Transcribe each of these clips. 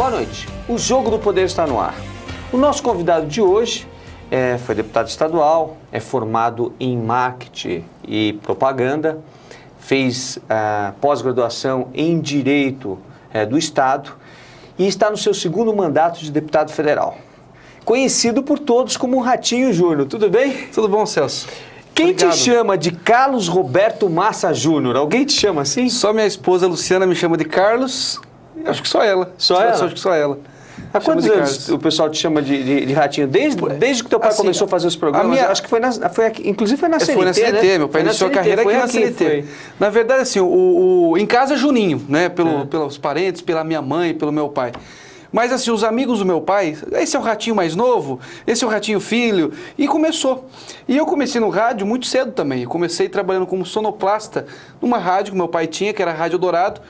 Boa noite. O Jogo do Poder está no ar. O nosso convidado de hoje foi deputado estadual, é formado em marketing e propaganda, fez pós-graduação em Direito do Estado e está no seu segundo mandato de deputado federal. Conhecido por todos como Ratinho Júnior. Tudo bem? Tudo bom, Celso? Quem Obrigado. te chama de Carlos Roberto Massa Júnior? Alguém te chama assim? Só minha esposa Luciana me chama de Carlos. Acho que só ela. Só ela? Acho que só ela. Há quantos anos o pessoal te chama de Ratinho? Desde que teu pai assim, começou a fazer os programas? Acho que inclusive foi na CNT, Foi na CNT, né? Meu pai iniciou a carreira aqui na CNT. Na verdade, assim, em casa é Juninho, né? Pelos parentes, pela minha mãe, pelo meu pai. Mas assim, os amigos do meu pai, esse é o Ratinho mais novo, esse é o Ratinho filho, e começou. E eu comecei no rádio muito cedo também. Eu comecei trabalhando como sonoplasta numa rádio que meu pai tinha, que era a Rádio Dourado.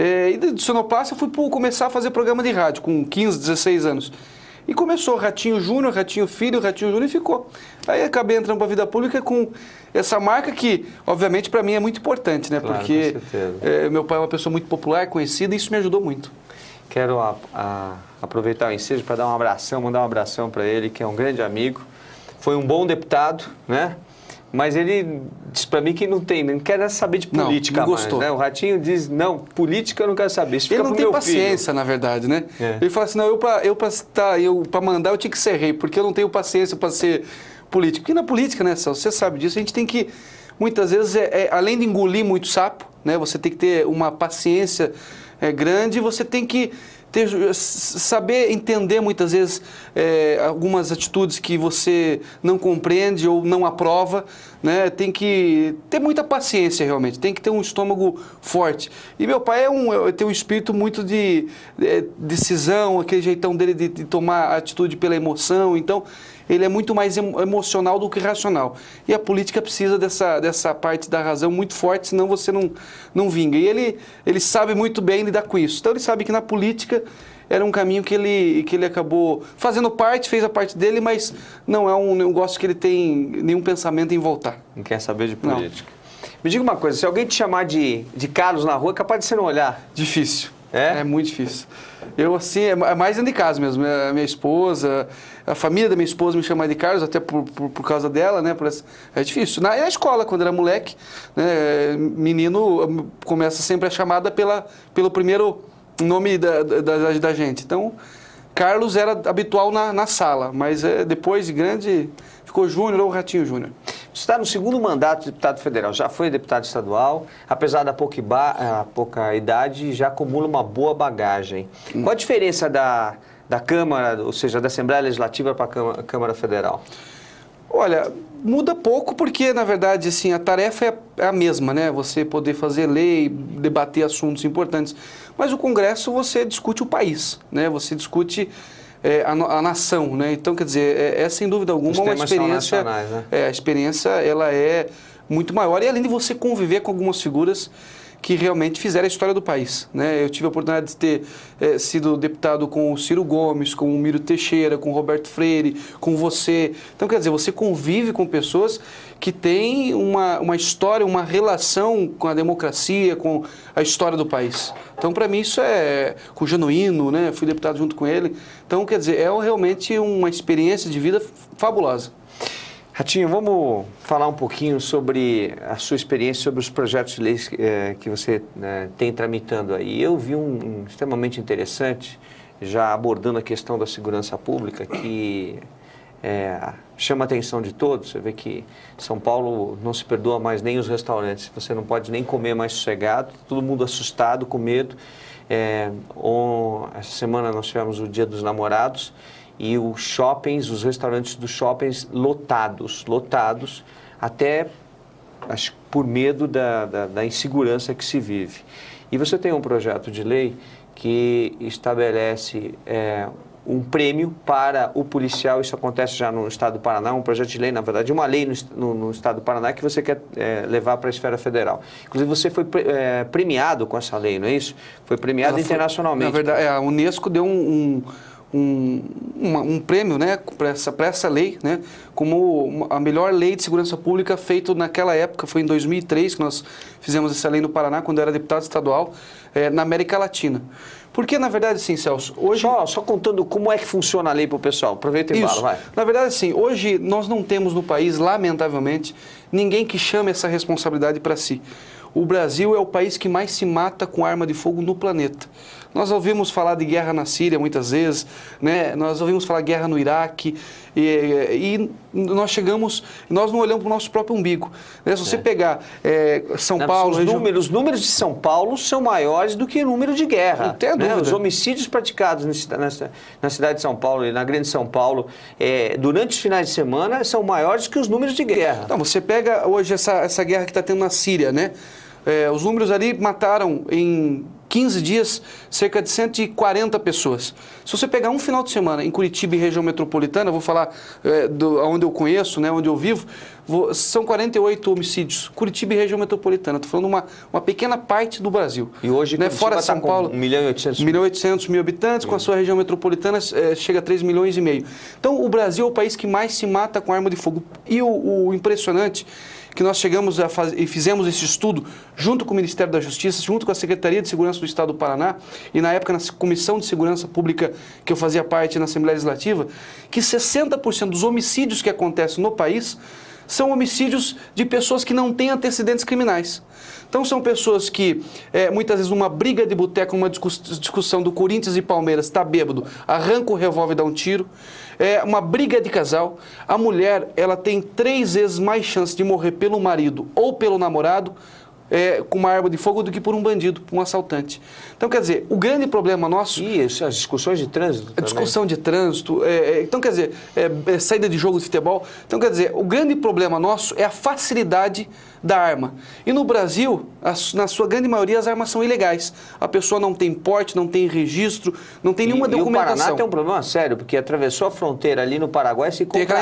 E de sonoplasta eu fui começar a fazer programa de rádio com 15, 16 anos. E começou Ratinho Júnior, Ratinho Filho, Ratinho Júnior e ficou. Aí acabei entrando para a vida pública com essa marca que, obviamente, para mim é muito importante, né? Claro, porque com certeza. Meu pai é uma pessoa muito popular, conhecida, e isso me ajudou muito. Quero aproveitar o ensejo para dar um abração, mandar um abração para ele, que é um grande amigo. Foi um bom deputado, né? Mas ele diz para mim que não quer saber de política não mais, gostou. né? O Ratinho diz, não, política eu não quero saber, isso Ele fica não pro tem meu filho. paciência, na verdade, né? Ele fala assim, não, para mandar eu tinha que ser rei, porque eu não tenho paciência para ser político. Porque na política, né, Celso, você sabe disso, a gente tem que, muitas vezes, além de engolir muito sapo, né, você tem que ter uma paciência grande, você tem que saber entender muitas vezes algumas atitudes que você não compreende ou não aprova, né? Tem que ter muita paciência realmente, tem que ter um estômago forte. E meu pai tem um espírito muito de decisão, aquele jeitão dele de tomar atitude pela emoção, então ele é muito mais emocional do que racional. E a política precisa dessa parte da razão muito forte, senão você não vinga. E ele sabe muito bem lidar com isso. Então ele sabe que na política era um caminho que ele acabou fazendo parte, fez a parte dele, mas não é um negócio que ele tem nenhum pensamento em voltar. Não quer saber de política. Não. Me diga uma coisa, se alguém te chamar de Carlos na rua, é capaz de você não olhar? Difícil. É? É muito difícil. Eu, assim, é mais dentro de casa mesmo. A minha esposa, a família da minha esposa me chama de Carlos, até por causa dela, né? É difícil. Na escola, quando era moleque, né, menino começa sempre a chamada pelo primeiro nome da gente. Então, Carlos era habitual na sala, mas depois de grande ficou Júnior ou Ratinho Júnior. Você está no segundo mandato de deputado federal, já foi deputado estadual, apesar da pouca idade, já acumula uma boa bagagem. Qual a diferença da Câmara, ou seja, da Assembleia Legislativa para a Câmara Federal? Olha, muda pouco porque, na verdade, assim, a tarefa é a mesma, né? Você poder fazer lei, debater assuntos importantes. Mas o Congresso, você discute o país, né? Você discute a nação, né? Então, quer dizer, sem dúvida alguma uma experiência, né? A experiência ela é muito maior, e além de você conviver com algumas figuras que realmente fizeram a história do país, né? Eu tive a oportunidade de ter sido deputado com o Ciro Gomes, com o Miro Teixeira, com o Roberto Freire, com você. Então, quer dizer, você convive com pessoas que têm uma história, uma relação com a democracia, com a história do país. Então, para mim, isso com o Genuíno, né? Fui deputado junto com ele. Então, quer dizer, é realmente uma experiência de vida fabulosa. Ratinho, vamos falar um pouquinho sobre a sua experiência, sobre os projetos de leis que você tem tramitando aí. Eu vi um extremamente interessante, já abordando a questão da segurança pública, que chama a atenção de todos. Você vê que São Paulo não se perdoa mais nem os restaurantes, você não pode nem comer mais sossegado, todo mundo assustado, com medo. Essa semana nós tivemos o Dia dos Namorados, e os shoppings, os restaurantes dos shoppings lotados, até acho, por medo da insegurança que se vive. E você tem um projeto de lei que estabelece um prêmio para o policial, isso acontece já no estado do Paraná, um projeto de lei, na verdade, uma lei no estado do Paraná que você quer levar para a esfera federal. Inclusive, você foi premiado com essa lei, não é isso? Foi premiado internacionalmente. Na verdade, a Unesco deu um prêmio, né, para essa lei, né, como a melhor lei de segurança pública feita naquela época. Foi em 2003 que nós fizemos essa lei no Paraná, quando eu era deputado estadual, na América Latina. Porque, na verdade, sim, Celso, hoje... Só contando como é que funciona a lei para o pessoal. Aproveita e fala, vai. Na verdade, sim, hoje nós não temos no país, lamentavelmente, ninguém que chame essa responsabilidade para si. O Brasil é o país que mais se mata com arma de fogo no planeta. Nós ouvimos falar de guerra na Síria muitas vezes, né? Nós ouvimos falar de guerra no Iraque e nós não olhamos para o nosso próprio umbigo. Né? Se você pegar São Paulo... Os números de São Paulo são maiores do que o número de guerra. Não tem dúvida. Os homicídios praticados na cidade de São Paulo e na grande São Paulo durante os finais de semana são maiores que os números de guerra. Então, você pega hoje essa guerra que está tendo na Síria, né? Os números ali mataram em 15 dias cerca de 140 pessoas. Se você pegar um final de semana em Curitiba e região metropolitana, eu vou falar onde eu conheço, né, onde eu vivo, são 48 homicídios. Curitiba e região metropolitana. Estou falando uma pequena parte do Brasil. E hoje, né, fora São Paulo, 1.800.000 habitantes, com a sua região metropolitana chega a 3,5 milhões. Então, o Brasil é o país que mais se mata com arma de fogo. E o impressionante que nós chegamos a fazer e fizemos esse estudo junto com o Ministério da Justiça, junto com a Secretaria de Segurança do Estado do Paraná e na época na Comissão de Segurança Pública que eu fazia parte na Assembleia Legislativa, que 60% dos homicídios que acontecem no país são homicídios de pessoas que não têm antecedentes criminais. Então são pessoas que, muitas vezes, numa briga de boteco, numa discussão do Corinthians e Palmeiras, está bêbado, arranca o revólver e dá um tiro. Uma briga de casal, a mulher ela tem 3 vezes mais chance de morrer pelo marido ou pelo namorado com uma arma de fogo do que por um bandido, por um assaltante. Então, quer dizer, o grande problema nosso... E as discussões de trânsito também. Discussão de trânsito, então, quer dizer, saída de jogo de futebol. Então, quer dizer, o grande problema nosso é a facilidade da arma. E no Brasil, na sua grande maioria, as armas são ilegais. A pessoa não tem porte, não tem registro, não tem nenhuma documentação. E o Paraná tem um problema sério, porque atravessou a fronteira ali no Paraguai, se compra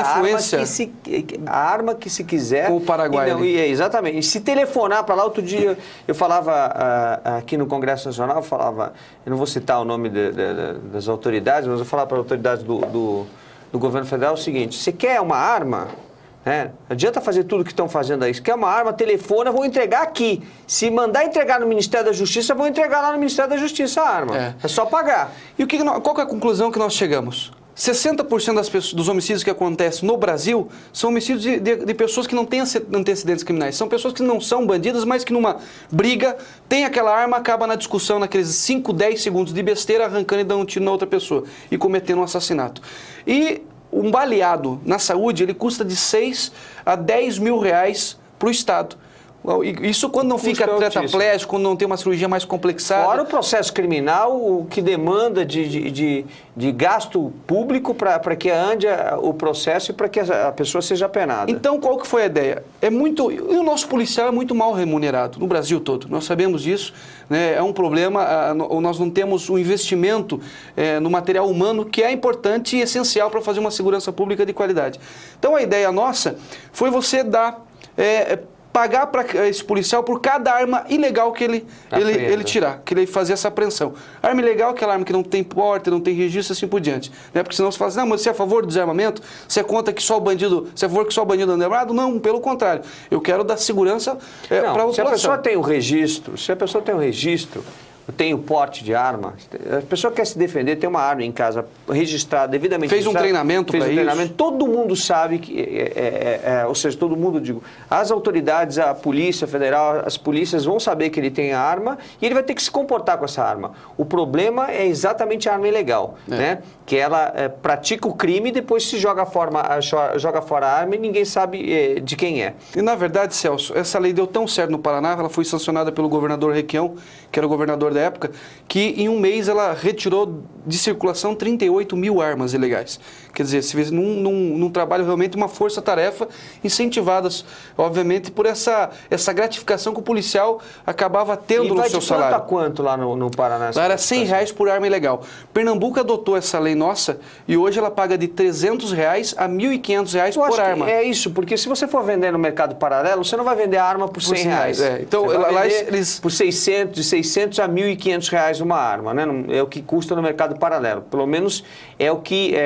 a arma que se quiser. Com o Paraguai. Exatamente. E se telefonar para lá, outro dia eu falava aqui no Congresso Nacional, eu não vou citar o nome das autoridades, mas eu falava para as autoridades do governo federal o seguinte: você quer uma arma? Não adianta fazer tudo o que estão fazendo aí. Se quer uma arma, telefona, vou entregar aqui. Se mandar entregar no Ministério da Justiça, vou entregar lá no Ministério da Justiça a arma. É só pagar. E qual que é a conclusão que nós chegamos? 60% dos homicídios que acontecem no Brasil são homicídios de pessoas que não têm antecedentes criminais. São pessoas que não são bandidas, mas que numa briga tem aquela arma, acaba na discussão naqueles 5, 10 segundos de besteira, arrancando e dando um tiro na outra pessoa e cometendo um assassinato. E um baleado na saúde, ele custa de 6 a 10 mil reais para o Estado. Isso quando não fica tetraplégico, quando não tem uma cirurgia mais complexada. Fora o processo criminal, o que demanda de gasto público para que ande o processo e para que a pessoa seja penada. Então, qual que foi a ideia? E o nosso policial é muito mal remunerado, no Brasil todo. Nós sabemos disso, né? É um problema, nós não temos um investimento no material humano que é importante e essencial para fazer uma segurança pública de qualidade. Então, a ideia nossa foi você dar... pagar para esse policial por cada arma ilegal que ele tirar, que ele fazer essa apreensão. Arma ilegal é aquela arma que não tem porte, não tem registro, assim por diante. Né? Porque senão você fala assim, não, mas você é a favor do desarmamento? Você é contra que só o bandido, você é a favor que só o bandido ande armado? Não, pelo contrário. Eu quero dar segurança para a população. Se a pessoa tem o registro, tem o porte de arma, a pessoa quer se defender, tem uma arma em casa registrada, devidamente fez um treinamento para isso. Todo mundo sabe que, ou seja, todo mundo, digo, as autoridades, a Polícia Federal, as polícias vão saber que ele tem a arma e ele vai ter que se comportar com essa arma. O problema é exatamente a arma ilegal, né? Que ela pratica o crime e depois se joga fora a arma e ninguém sabe de quem é. E na verdade, Celso, essa lei deu tão certo no Paraná, ela foi sancionada pelo governador Requião, que era o governador da época, que em um mês ela retirou de circulação 38 mil armas ilegais. Quer dizer, se fez num trabalho realmente uma força-tarefa, incentivadas, obviamente, por essa gratificação que o policial acabava tendo no seu salário. E vai de quanto lá no Paraná? Lá era R$100 por arma ilegal. Pernambuco adotou essa lei nossa e hoje ela paga de R$300 a R$1.500 por arma. É isso, porque se você for vender no mercado paralelo, você não vai vender a arma por R$100. Então, lá eles... por 600, de 600 a R$1.500 uma arma, né? É o que custa no mercado paralelo. Pelo menos é o que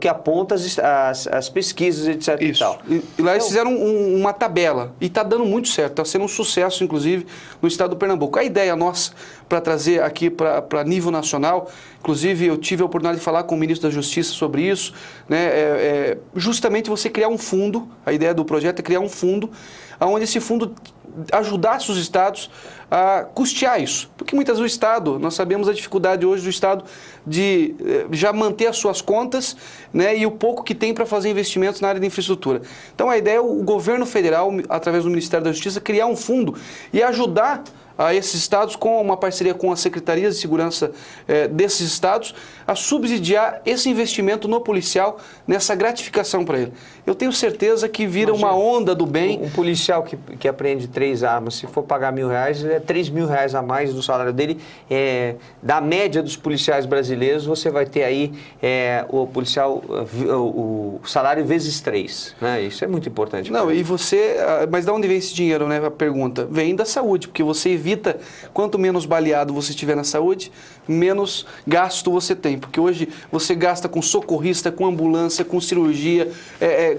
aponta aponta as pesquisas, etc. Isso. E tal. E lá eles fizeram uma tabela e está dando muito certo, está sendo um sucesso, inclusive, no estado do Pernambuco. A ideia nossa para trazer aqui para nível nacional, inclusive eu tive a oportunidade de falar com o ministro da Justiça sobre isso, né, justamente você criar um fundo, a ideia do projeto é criar um fundo, onde esse fundo ajudasse os estados a custear isso. Porque muitas vezes o Estado, nós sabemos a dificuldade hoje do Estado de já manter as suas contas, né, e o pouco que tem para fazer investimentos na área de infraestrutura. Então a ideia é o governo federal, através do Ministério da Justiça, criar um fundo e ajudar a esses estados, com uma parceria com as secretarias de segurança desses estados, a subsidiar esse investimento no policial, nessa gratificação para ele. Eu tenho certeza que vira uma onda do bem. Um policial que apreende 3 armas, se for pagar R$1.000, é R$3.000 a mais do salário dele. Da média dos policiais brasileiros, você vai ter aí o policial, o salário vezes 3. Né? Isso é muito importante. Não, e você... Mas de onde vem esse dinheiro, né? A pergunta. Vem da saúde, porque você evita, quanto menos baleado você tiver na saúde, menos gasto você tem. Porque hoje você gasta com socorrista, com ambulância, com cirurgia,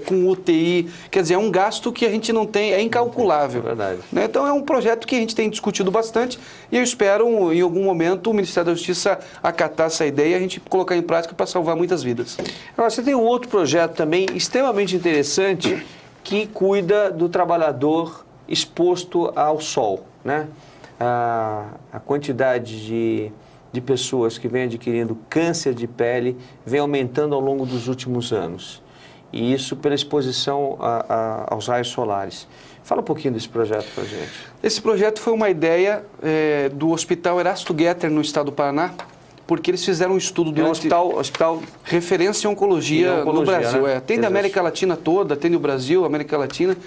com UTI. Quer dizer, é um gasto que a gente não tem, é incalculável. É verdade. Né? Então é um projeto que a gente tem discutido bastante e eu espero, em algum momento, o Ministério da Justiça acatar essa ideia e a gente colocar em prática para salvar muitas vidas. Agora, você tem um outro projeto também extremamente interessante que cuida do trabalhador exposto ao sol, né? A quantidade de pessoas que vem adquirindo câncer de pele vem aumentando ao longo dos últimos anos. E isso pela exposição aos raios solares. Fala um pouquinho desse projeto para a gente. Esse projeto foi uma ideia do Hospital Erasto Getter, no estado do Paraná, porque eles fizeram um estudo do hospital referência em oncologia no Brasil. Né? Atende a América Latina toda, atende o Brasil, a América Latina.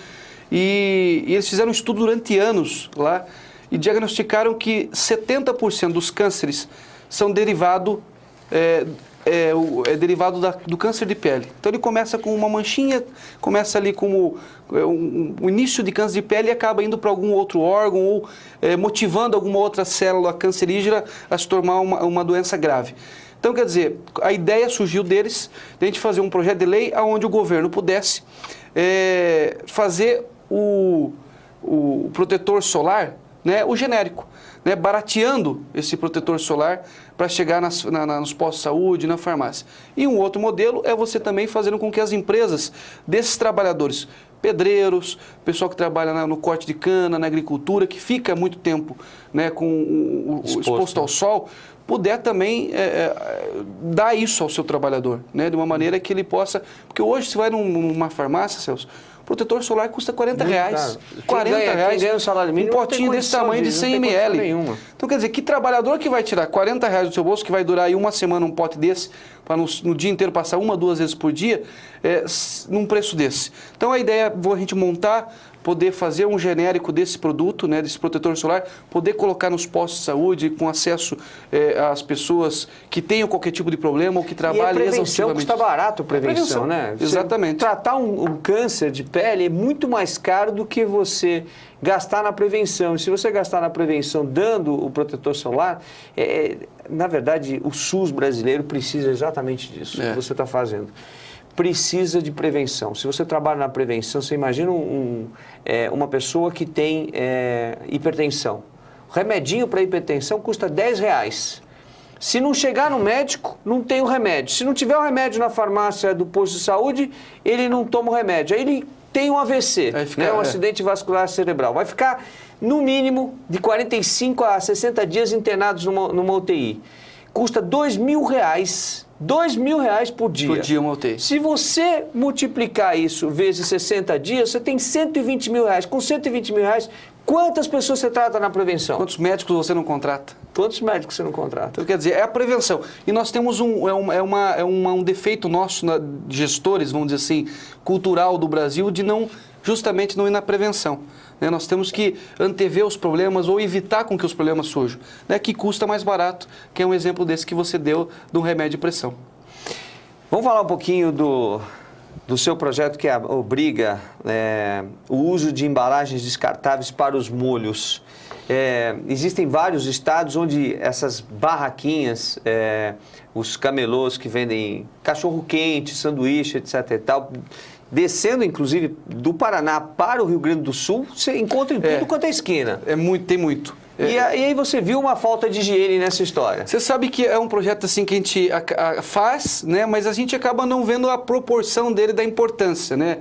E eles fizeram um estudo durante anos lá e diagnosticaram que 70% dos cânceres são derivados do câncer de pele. Então ele começa com uma manchinha, começa ali como o início de câncer de pele e acaba indo para algum outro órgão ou motivando alguma outra célula cancerígena a se tornar uma doença grave. Então, quer dizer, a ideia surgiu deles, de a gente fazer um projeto de lei onde o governo pudesse fazer o protetor solar, né, o genérico, né, barateando esse protetor solar para chegar nos postos de saúde, na farmácia. E um outro modelo é você também fazendo com que as empresas desses trabalhadores, pedreiros, pessoal que trabalha no corte de cana, na agricultura, que fica muito tempo, né, exposto ao sol, puder também dar isso ao seu trabalhador, né, de uma maneira que ele possa... Porque hoje, se vai numa farmácia, Celso, protetor solar custa R$40. R$40. Quem ganha o salário mínimo, um potinho desse tamanho de 100 ml. Então, quer dizer, que trabalhador que vai tirar R$40 do seu bolso, que vai durar aí uma semana um pote desse, para no dia inteiro passar 1 ou 2 vezes por dia, num preço desse. Então, a ideia é a gente montar, poder fazer um genérico desse produto, né, desse protetor solar, poder colocar nos postos de saúde com acesso às pessoas que tenham qualquer tipo de problema ou que trabalhem exaustivamente. Custa barato a prevenção, né? Exatamente. Tratar um câncer de pele é muito mais caro do que você gastar na prevenção. E se você gastar na prevenção dando o protetor solar, na verdade, o SUS brasileiro precisa exatamente disso que você está fazendo. Precisa de prevenção. Se você trabalha na prevenção, você imagina uma pessoa que tem hipertensão. O remedinho para hipertensão custa R$10. Se não chegar no médico, não tem o remédio. Se não tiver o remédio na farmácia do posto de saúde, ele não toma o remédio. Aí ele tem um AVC, um acidente vascular cerebral. Vai ficar, no mínimo, de 45 a 60 dias internados numa UTI. Custa R$2.000. R$2.000 por dia. Por dia uma UTI. Se você multiplicar isso vezes 60 dias, você tem R$120.000. Com R$120.000, quantas pessoas você trata na prevenção? Quantos médicos você não contrata? Quantos médicos você não contrata? Então, quer dizer, é a prevenção. E nós temos um defeito nosso, gestores, vamos dizer assim, cultural do Brasil, de justamente não ir na prevenção. Né? Nós temos que antever os problemas ou evitar com que os problemas surjam, né? Que custa mais barato, que é um exemplo desse que você deu de um remédio de pressão. Vamos falar um pouquinho do seu projeto que obriga o uso de embalagens descartáveis para os molhos. existem vários estados onde essas barraquinhas, os camelôs que vendem cachorro-quente, sanduíche, etc. e tal, descendo, inclusive, do Paraná para o Rio Grande do Sul, você encontra em tudo quanto é esquina. Tem muito. E aí você viu uma falta de higiene nessa história. Você sabe que é um projeto assim que a gente faz, né? Mas a gente acaba não vendo a proporção dele, da importância, né?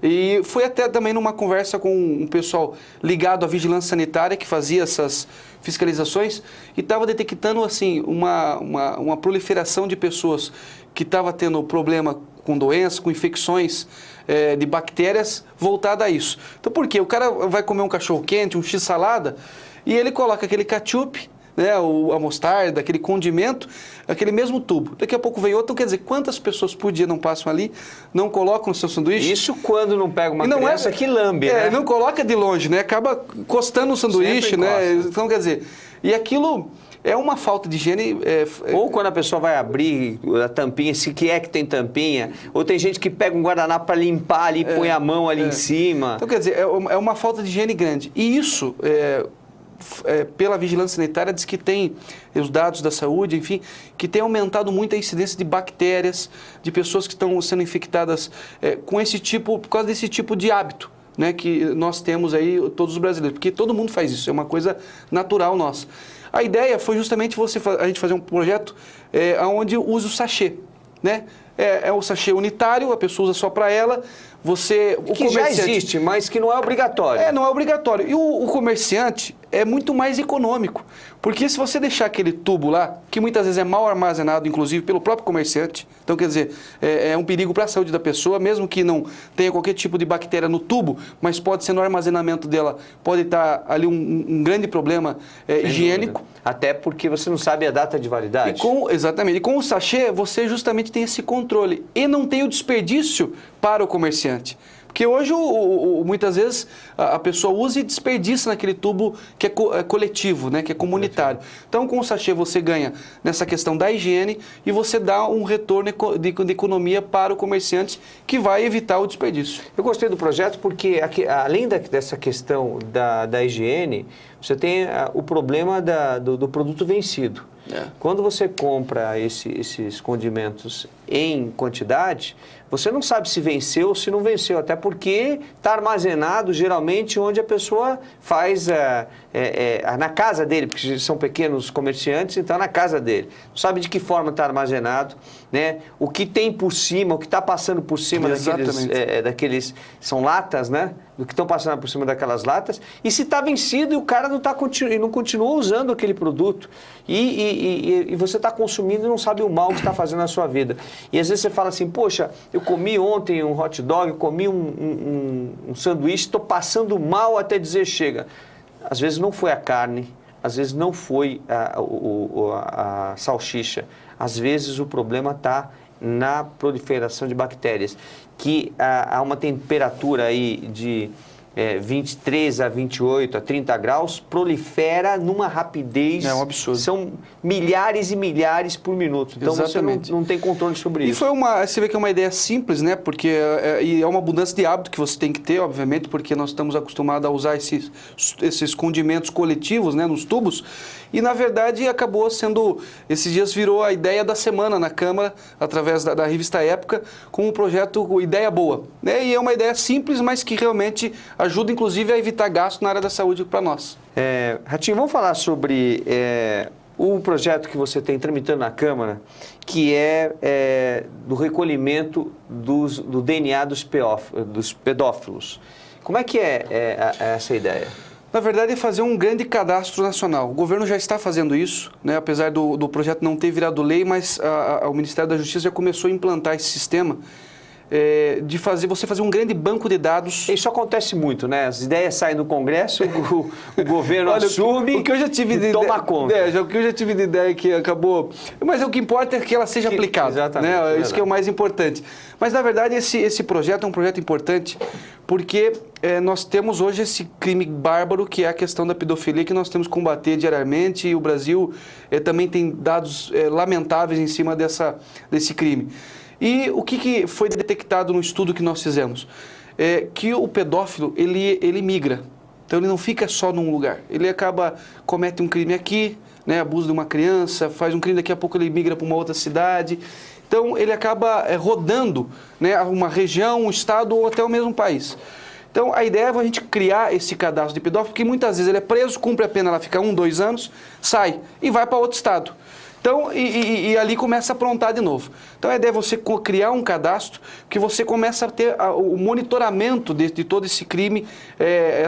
E foi até também numa conversa com um pessoal ligado à vigilância sanitária que fazia essas fiscalizações e estava detectando assim uma proliferação de pessoas que estava tendo problema com doenças, com infecções de bactérias voltada a isso. Então por quê? O cara vai comer um cachorro-quente, um x-salada e ele coloca aquele ketchup, né, a mostarda, aquele condimento, aquele mesmo tubo. Daqui a pouco vem outro. Então, quer dizer, quantas pessoas por dia não passam ali, não colocam no seu sanduíche? Isso quando não pega uma criança que lambe, né? Não coloca de longe, né? Acaba encostando no sanduíche, né? Então, quer dizer, e aquilo é uma falta de higiene. Ou quando a pessoa vai abrir a tampinha, se que é que tem tampinha, ou tem gente que pega um guardanapo para limpar ali, põe a mão ali em cima. Então, quer dizer, é uma falta de higiene grande. E isso... pela vigilância sanitária, diz que tem os dados da saúde, enfim, que tem aumentado muito a incidência de bactérias, de pessoas que estão sendo infectadas com esse tipo, por causa desse tipo de hábito, né, que nós temos aí, todos os brasileiros, porque todo mundo faz isso, é uma coisa natural nossa. A ideia foi justamente a gente fazer um projeto onde usa o sachê, né? É o sachê unitário, a pessoa usa só para ela, que já existe, mas que não é obrigatório. Não é obrigatório. E o comerciante é muito mais econômico, porque se você deixar aquele tubo lá, que muitas vezes é mal armazenado, inclusive pelo próprio comerciante, então quer dizer, é um perigo para a saúde da pessoa, mesmo que não tenha qualquer tipo de bactéria no tubo, mas pode ser no armazenamento dela, pode estar ali um grande problema higiênico. Dúvida. Até porque você não sabe a data de validade. Exatamente. E com o sachê, você justamente tem esse controle e não tem o desperdício para o comerciante. Porque hoje, muitas vezes, a pessoa usa e desperdiça naquele tubo que é coletivo, né, que é comunitário. Então, com o sachê, você ganha nessa questão da higiene e você dá um retorno de economia para o comerciante que vai evitar o desperdício. Eu gostei do projeto porque, além dessa questão da higiene, você tem o problema do produto vencido. Quando você compra esses condimentos em quantidade, você não sabe se venceu ou se não venceu, até porque está armazenado geralmente onde a pessoa faz na casa dele, porque são pequenos comerciantes, então na casa dele. Não sabe de que forma está armazenado, né? O que tem por cima, o que está passando por cima daqueles... São latas, né? Do que estão passando por cima daquelas latas, e se está vencido e o cara não continua usando aquele produto, e você está consumindo e não sabe o mal que está fazendo na sua vida. E às vezes você fala assim, poxa, eu comi ontem um hot dog, eu comi um sanduíche, estou passando mal até dizer chega. Às vezes não foi a carne, às vezes não foi a salsicha, às vezes o problema está na proliferação de bactérias, que a uma temperatura aí de 23 a 28 a 30 graus, prolifera numa rapidez... É um absurdo. São milhares e milhares por minuto. Então Exatamente. Você não tem controle sobre isso. E você vê que é uma ideia simples, né? Porque é uma mudança de hábito que você tem que ter, obviamente, porque nós estamos acostumados a usar esses condimentos coletivos, né, nos tubos. E, na verdade, acabou sendo... Esses dias virou a ideia da semana na Câmara, através da revista Época, com um projeto Ideia Boa. Né? E é uma ideia simples, mas que realmente ajuda, inclusive, a evitar gasto na área da saúde para nós. Ratinho, vamos falar sobre o projeto que você tem tramitando na Câmara, que é do recolhimento do DNA dos pedófilos. Como é que é essa ideia? Na verdade, é fazer um grande cadastro nacional. O governo já está fazendo isso, né? Apesar do projeto não ter virado lei, mas o Ministério da Justiça já começou a implantar esse sistema de você fazer um grande banco de dados. Isso acontece muito, né? As ideias saem do Congresso, o governo assume o que eu já tive de toma conta. O que eu já tive de ideia que acabou... Mas o que importa é que ela seja aplicada. Exatamente. Né? Isso que é o mais importante. Mas, na verdade, esse projeto é um projeto importante porque nós temos hoje esse crime bárbaro que é a questão da pedofilia que nós temos que combater diariamente e o Brasil também tem dados lamentáveis em cima desse crime. E o que foi detectado no estudo que nós fizemos? Que o pedófilo, ele migra. Então ele não fica só num lugar. Ele comete um crime aqui, né, abuso de uma criança, faz um crime, daqui a pouco ele migra para uma outra cidade. Então ele acaba rodando, né, uma região, um estado ou até o mesmo país. Então a ideia é a gente criar esse cadastro de pedófilo, porque muitas vezes ele é preso, cumpre a pena, ela fica 1, 2 anos, sai e vai para outro estado. Então, e ali começa a aprontar de novo. Então a ideia é você criar um cadastro que você começa a ter o monitoramento de todo esse crime,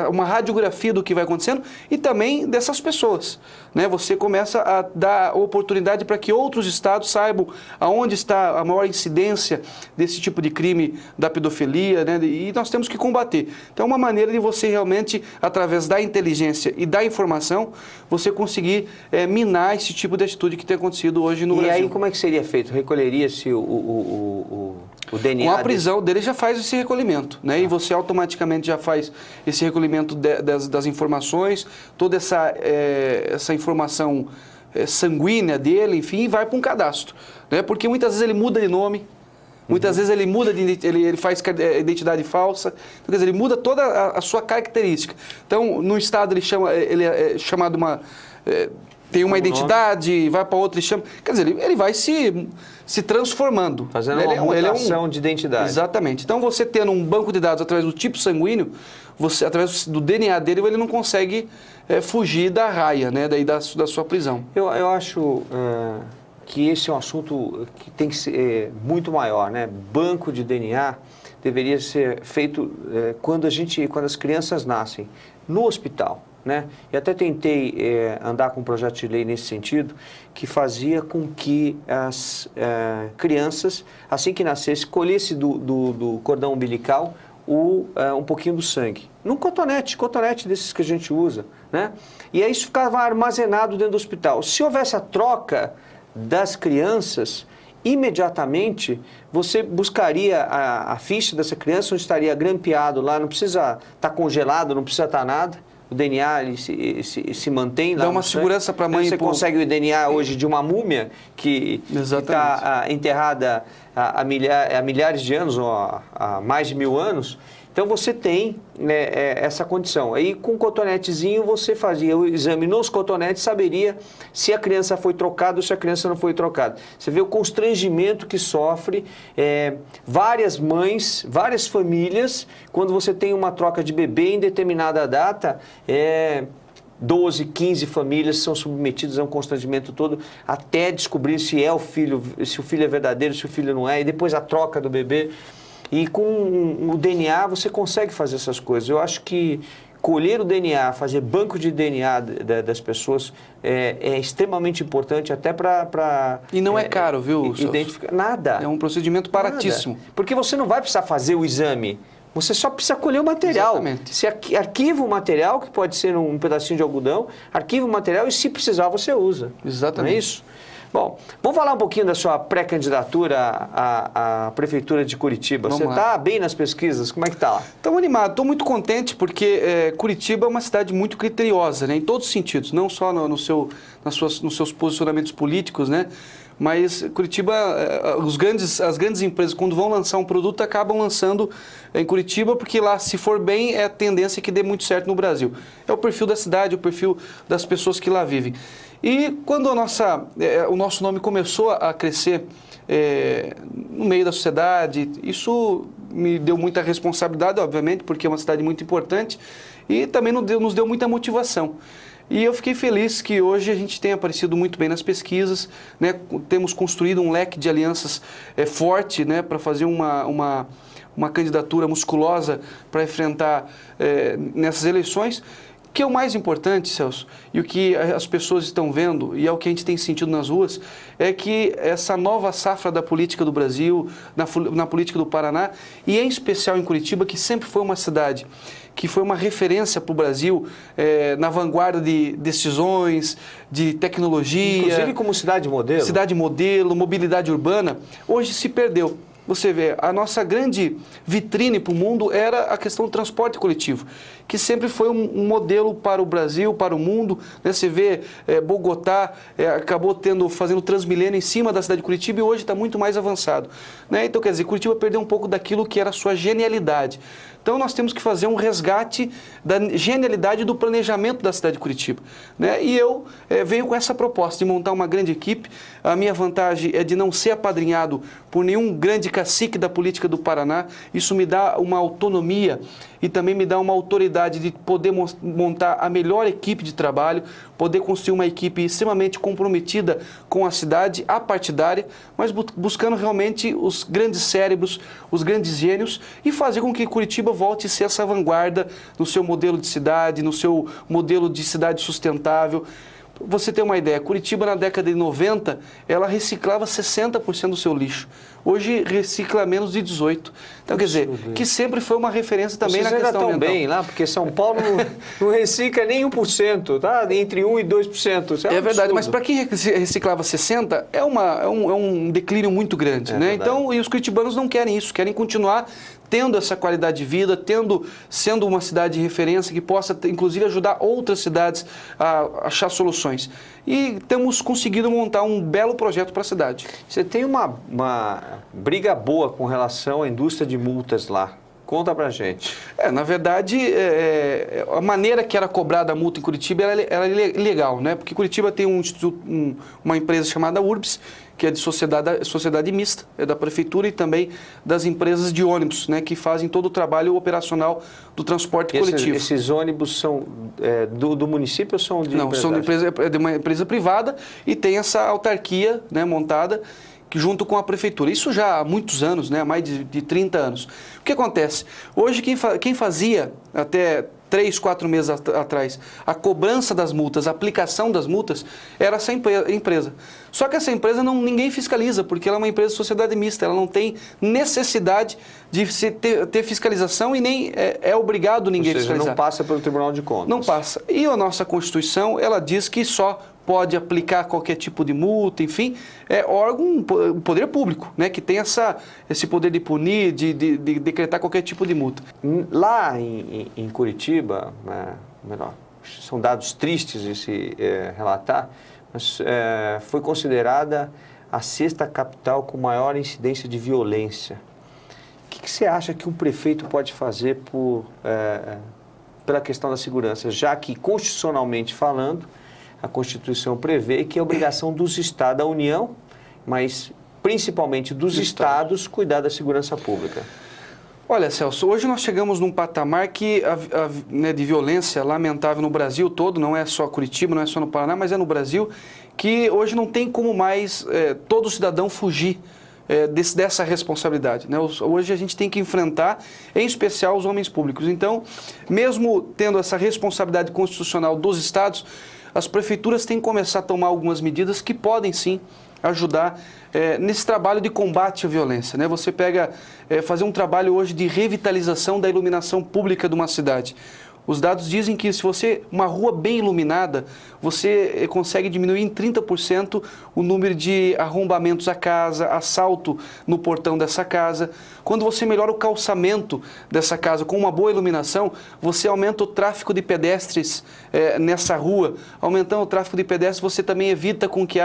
uma radiografia do que vai acontecendo e também dessas pessoas. Né? Você começa a dar oportunidade para que outros estados saibam aonde está a maior incidência desse tipo de crime da pedofilia, né? E nós temos que combater. Então é uma maneira de você realmente, através da inteligência e da informação, você conseguir minar esse tipo de atitude que tem acontecido hoje no Brasil. E aí como é que seria feito? Recolheria-se o DNA? Com a prisão dele já faz esse recolhimento, né? E você automaticamente já faz esse recolhimento das informações, toda essa informação sanguínea dele, enfim, e vai para um cadastro, né? Porque muitas vezes ele muda de nome, muitas vezes ele muda ele faz identidade falsa, então, quer dizer, ele muda toda a sua característica. Então, no estado ele é chamado tem uma identidade, vai para outra e chama. Quer dizer, ele vai se transformando. Fazendo uma mutação de identidade. Exatamente. Então, você tendo um banco de dados através do tipo sanguíneo, através do DNA dele, ele não consegue fugir da raia, né, daí da sua prisão. Eu acho que esse é um assunto que tem que ser muito maior, né? Banco de DNA deveria ser feito quando as crianças nascem no hospital. Né? E até tentei andar com um projeto de lei nesse sentido, que fazia com que as crianças, assim que nascesse, colhesse do cordão umbilical um pouquinho do sangue. Num cotonete desses que a gente usa. Né? E aí isso ficava armazenado dentro do hospital. Se houvesse a troca das crianças, imediatamente você buscaria a ficha dessa criança, onde estaria grampeado lá, não precisa estar congelado, não precisa estar nada. O DNA ele se mantém lá. Dá uma segurança para a mãe. Você consegue o DNA hoje de uma múmia que está enterrada há milhares de anos, ou há mais de 1000 anos. Então você tem, né, essa condição. Aí com um cotonetezinho você fazia o exame nos cotonetes, saberia se a criança foi trocada ou se a criança não foi trocada. Você vê o constrangimento que sofre várias mães, várias famílias, quando você tem uma troca de bebê em determinada data, 12, 15 famílias são submetidas a um constrangimento todo até descobrir se o filho é verdadeiro, se o filho não é, e depois a troca do bebê. E com o DNA você consegue fazer essas coisas. Eu acho que colher o DNA, fazer banco de DNA das pessoas é extremamente importante até para... E não é caro, viu, identificar nada. É um procedimento baratíssimo. Nada. Porque você não vai precisar fazer o exame. Você só precisa colher o material. Exatamente. Você arquiva o material, que pode ser um pedacinho de algodão, arquiva o material e, se precisar, você usa. Exatamente. Não é isso? Bom, vamos falar um pouquinho da sua pré-candidatura à Prefeitura de Curitiba. Você está bem nas pesquisas? Como é que está lá? Estou animado, estou muito contente porque Curitiba é uma cidade muito criteriosa, né, em todos os sentidos, não só nos seus posicionamentos políticos, né, mas Curitiba, as grandes empresas, quando vão lançar um produto, acabam lançando em Curitiba, porque lá, se for bem, é a tendência que dê muito certo no Brasil. É o perfil da cidade, o perfil das pessoas que lá vivem. E quando o nosso nome começou a crescer no meio da sociedade, isso me deu muita responsabilidade, obviamente, porque é uma cidade muito importante, e também nos deu muita motivação. E eu fiquei feliz que hoje a gente tem aparecido muito bem nas pesquisas, né? Temos construído um leque de alianças forte, né? Para fazer uma candidatura musculosa para enfrentar nessas eleições. O que é o mais importante, Celso, e o que as pessoas estão vendo, e é o que a gente tem sentido nas ruas, é que essa nova safra da política do Brasil, na política do Paraná, e em especial em Curitiba, que sempre foi uma cidade que foi uma referência para o Brasil na vanguarda de decisões, de tecnologia. Inclusive como cidade modelo. Cidade modelo, mobilidade urbana, hoje se perdeu. Você vê, a nossa grande vitrine para o mundo era a questão do transporte coletivo, que sempre foi um modelo para o Brasil, para o mundo. Né? Você vê, Bogotá acabou fazendo Transmilênio em cima da cidade de Curitiba e hoje está muito mais avançado. Né? Então, quer dizer, Curitiba perdeu um pouco daquilo que era a sua genialidade. Então nós temos que fazer um resgate da genialidade do planejamento da cidade de Curitiba, né? E eu venho com essa proposta de montar uma grande equipe. A minha vantagem é de não ser apadrinhado por nenhum grande cacique da política do Paraná. Isso me dá uma autonomia e também me dá uma autoridade de poder montar a melhor equipe de trabalho, poder construir uma equipe extremamente comprometida com a cidade, apartidária, mas buscando realmente os grandes cérebros, os grandes gênios e fazer com que Curitiba volte a ser essa vanguarda no seu modelo de cidade, no seu modelo de cidade sustentável. Você tem uma ideia, Curitiba na década de 90, ela reciclava 60% do seu lixo. Hoje recicla menos de 18%. Então, quer dizer, que sempre foi uma referência também na questão ambiental. Bem lá, porque São Paulo não recicla nem 1%, tá? Entre 1% e 2%. Isso é verdade, mas para quem reciclava 60%, é um declínio muito grande, né? Então, e os curitibanos não querem isso, querem continuar tendo essa qualidade de vida, sendo uma cidade de referência que possa, inclusive, ajudar outras cidades a achar soluções. E temos conseguido montar um belo projeto para a cidade. Você tem uma briga boa com relação à indústria de multas lá. Conta pra gente. Na verdade, a maneira que era cobrada a multa em Curitiba era ilegal, né? Porque Curitiba tem uma empresa chamada Urbs, que é de sociedade mista, é da prefeitura e também das empresas de ônibus, né? Que fazem todo o trabalho operacional do transporte coletivo. Esses ônibus são do município ou são de Não, são de uma empresa privada e tem essa autarquia, né, montada junto com a prefeitura. Isso já há muitos anos, né, há mais de 30 anos. O que acontece? Hoje, quem fazia até 3, 4 meses atrás a cobrança das multas, a aplicação das multas, era essa empresa. Só que essa empresa ninguém fiscaliza, porque ela é uma empresa de sociedade mista, ela não tem necessidade de ter fiscalização e nem é obrigado ninguém a fiscalizar. Não passa pelo Tribunal de Contas. Não passa. E a nossa Constituição, ela diz que só pode aplicar qualquer tipo de multa, enfim, o poder público, né, que tem esse poder de punir, de decretar qualquer tipo de multa. Lá em Curitiba, são dados tristes de se relatar, mas foi considerada a 6ª capital com maior incidência de violência. O que você acha que um prefeito pode fazer pela questão da segurança, já que, constitucionalmente falando, a Constituição prevê que é obrigação dos Estados, da União, mas principalmente dos Estados, cuidar da segurança pública? Olha, Celso, hoje nós chegamos num patamar de violência lamentável no Brasil todo, não é só Curitiba, não é só no Paraná, mas é no Brasil, que hoje não tem como mais todo cidadão fugir dessa responsabilidade, né? Hoje a gente tem que enfrentar, em especial, os homens públicos. Então, mesmo tendo essa responsabilidade constitucional dos Estados, as prefeituras têm que começar a tomar algumas medidas que podem, sim, ajudar nesse trabalho de combate à violência, né? Você fazer um trabalho hoje de revitalização da iluminação pública de uma cidade. Os dados dizem que se uma rua bem iluminada, você consegue diminuir em 30% o número de arrombamentos à casa, assalto no portão dessa casa. Quando você melhora o calçamento dessa casa com uma boa iluminação, você aumenta o tráfego de pedestres nessa rua. Aumentando o tráfego de pedestres, você também evita com que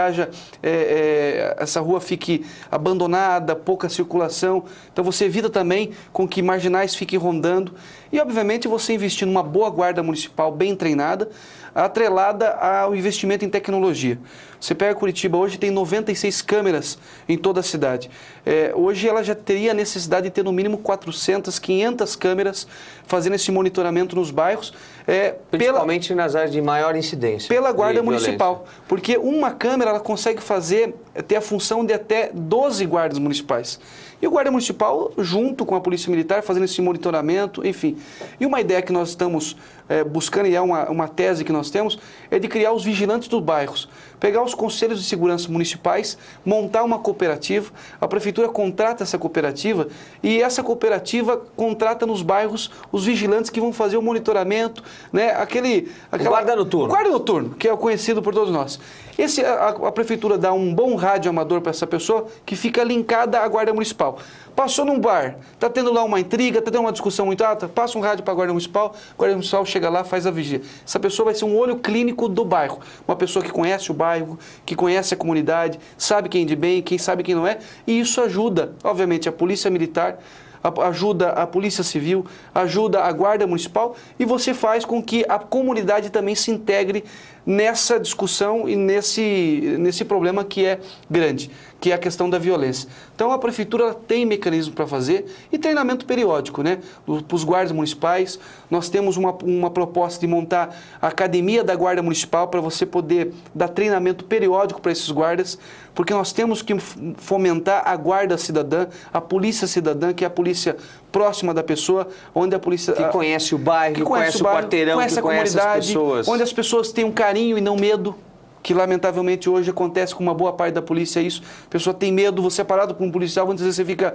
essa rua fique abandonada, pouca circulação. Então você evita também com que marginais fiquem rondando. E, obviamente, você investir numa boa guarda municipal bem treinada, atrelada ao investimento em tecnologia. Você pega Curitiba, hoje tem 96 câmeras em toda a cidade. Hoje ela já teria a necessidade de ter no mínimo 400, 500 câmeras fazendo esse monitoramento nos bairros. Principalmente nas áreas de maior incidência. Pela Guarda Municipal. Porque uma câmera ela consegue ter a função de até 12 guardas municipais. E o Guarda Municipal, junto com a Polícia Militar, fazendo esse monitoramento, enfim. E uma ideia que nós estamos buscando, e é uma tese que nós temos, é de criar os vigilantes dos bairros. Pegar os conselhos de segurança municipais, montar uma cooperativa, a prefeitura contrata essa cooperativa e essa cooperativa contrata nos bairros os vigilantes que vão fazer o monitoramento, né? O guarda noturno. O guarda noturno, que é conhecido por todos nós. A prefeitura dá um bom rádio amador para essa pessoa que fica linkada à Guarda Municipal. Passou num bar, está tendo lá uma intriga, está tendo uma discussão muito alta, passa um rádio para a Guarda Municipal chega lá, faz a vigia. Essa pessoa vai ser um olho clínico do bairro. Uma pessoa que conhece o bairro, que conhece a comunidade, sabe quem é de bem, quem sabe quem não é, e isso ajuda, obviamente, a Polícia Militar ajuda a Polícia Civil, ajuda a Guarda Municipal e você faz com que a comunidade também se integre nessa discussão e nesse problema que é grande, que é a questão da violência. Então a Prefeitura tem mecanismo para fazer e treinamento periódico, né? Para os guardas municipais, nós temos uma proposta de montar a Academia da Guarda Municipal para você poder dar treinamento periódico para esses guardas, porque nós temos que fomentar a guarda cidadã, a polícia cidadã, que é a polícia próxima da pessoa, onde a polícia... Que conhece o bairro, que conhece o quarteirão, que conhece as pessoas. Onde as pessoas têm um carinho e não medo, que lamentavelmente hoje acontece com uma boa parte da polícia isso. A pessoa tem medo, você é parado por um policial, muitas vezes você fica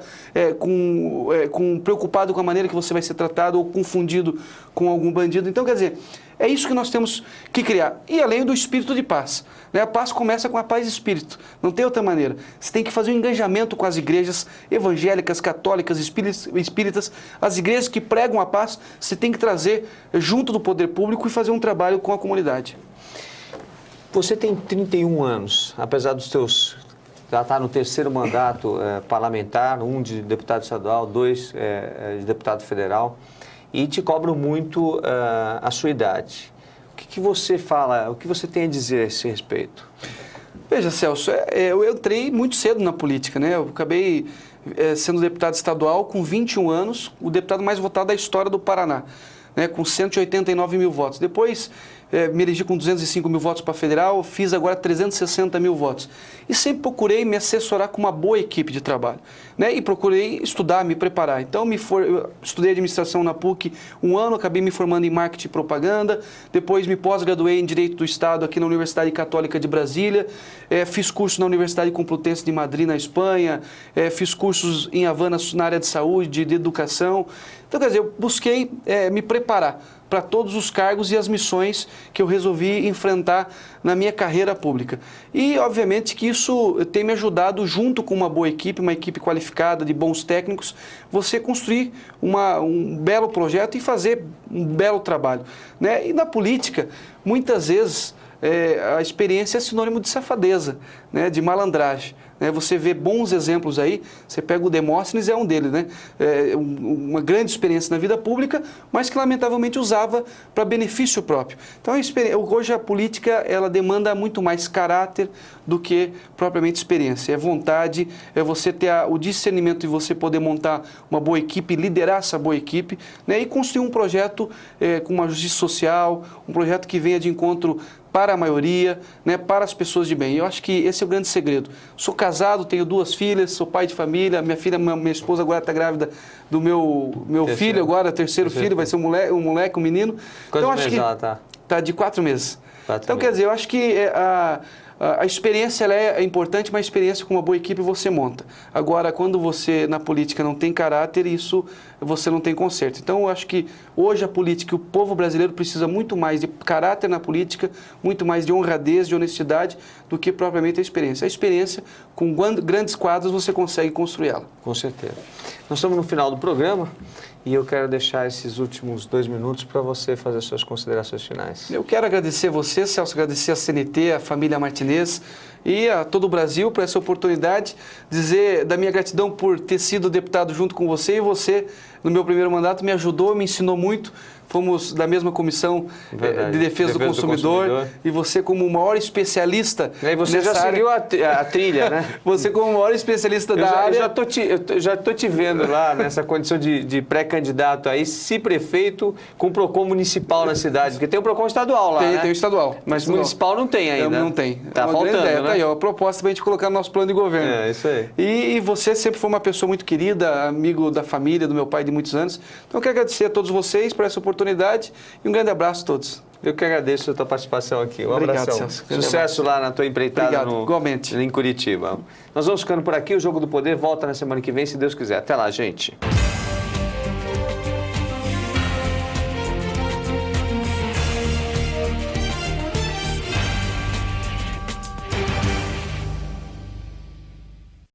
preocupado com a maneira que você vai ser tratado ou confundido com algum bandido. Então, quer dizer, é isso que nós temos que criar. E além do espírito de paz. Né? A paz começa com a paz de espírito. Não tem outra maneira. Você tem que fazer um engajamento com as igrejas evangélicas, católicas, espíritas. As igrejas que pregam a paz, você tem que trazer junto do poder público e fazer um trabalho com a comunidade. Você tem 31 anos, apesar dos teus... Já está no terceiro mandato parlamentar, um de deputado estadual, 2 de deputado federal, e te cobram muito a sua idade. O que você fala, o que você tem a dizer a esse respeito? Veja, Celso, eu entrei muito cedo na política, né? Eu acabei sendo deputado estadual com 21 anos, o deputado mais votado da história do Paraná, né? Com 189 mil votos. Depois... me elegi com 205 mil votos para federal, fiz agora 360 mil votos. E sempre procurei me assessorar com uma boa equipe de trabalho, né? E procurei estudar, me preparar. Então, eu estudei administração na PUC 1 ano, acabei me formando em marketing e propaganda, depois me pós-graduei em Direito do Estado aqui na Universidade Católica de Brasília, fiz curso na Universidade Complutense de Madrid, na Espanha, fiz cursos em Havana na área de saúde, de educação. Então, quer dizer, eu busquei me preparar para todos os cargos e as missões que eu resolvi enfrentar na minha carreira pública. E, obviamente, que isso tem me ajudado, junto com uma boa equipe, uma equipe qualificada, de bons técnicos, você construir um belo projeto e fazer um belo trabalho, né? E na política, muitas vezes, a experiência é sinônimo de safadeza, né? De malandragem. Você vê bons exemplos aí, você pega o Demóstenes, é um deles, né? Uma grande experiência na vida pública, mas que lamentavelmente usava para benefício próprio. Então, hoje a política ela demanda muito mais caráter do que propriamente experiência. É vontade, é você ter o discernimento de você poder montar uma boa equipe, liderar essa boa equipe, né? E construir um projeto com uma justiça social, um projeto que venha de encontro para a maioria, né, para as pessoas de bem. Eu acho que esse é o grande segredo. Sou casado, tenho 2 filhas, sou pai de família, minha esposa agora está grávida do meu filho, agora, terceiro filho, vai ser um moleque, um menino. Quantos meses ela está? Está de 4 meses. Então, quer dizer, eu acho que a experiência ela é importante, mas a experiência com uma boa equipe você monta. Agora, quando você na política não tem caráter, isso você não tem conserto. Então, eu acho que hoje a política, o povo brasileiro precisa muito mais de caráter na política, muito mais de honradez, de honestidade, do que propriamente a experiência. A experiência, com grandes quadros, você consegue construí-la. Com certeza. Nós estamos no final do programa e eu quero deixar esses últimos 2 minutos para você fazer suas considerações finais. Eu quero agradecer você, Celso, agradecer a CNT, a família Martinez e a todo o Brasil por essa oportunidade, dizer da minha gratidão por ter sido deputado junto com você, e você, no meu primeiro mandato, me ajudou, me ensinou muito. Fomos da mesma comissão de defesa do consumidor, e você como o maior especialista e aí você já seguiu a trilha, né? Você como o maior especialista da área... Eu já tô te vendo lá nessa condição de pré-candidato aí, se prefeito com o PROCON municipal na cidade, porque tem o PROCON estadual lá, né? Tem o estadual. Mas municipal não tem ainda. Não tem. Tá faltando, né? Tá aí, ó, a proposta para a gente colocar no nosso plano de governo. É, isso aí. E você sempre foi uma pessoa muito querida, amigo da família, do meu pai de muitos anos. Então eu quero agradecer a todos vocês por essa oportunidade e um grande abraço a todos. Eu que agradeço a tua participação aqui. Um Obrigado, abração. Celso. Sucesso lá na tua empreitada igualmente. em Curitiba. Nós vamos ficando por aqui. O Jogo do Poder volta na semana que vem, se Deus quiser. Até lá, gente.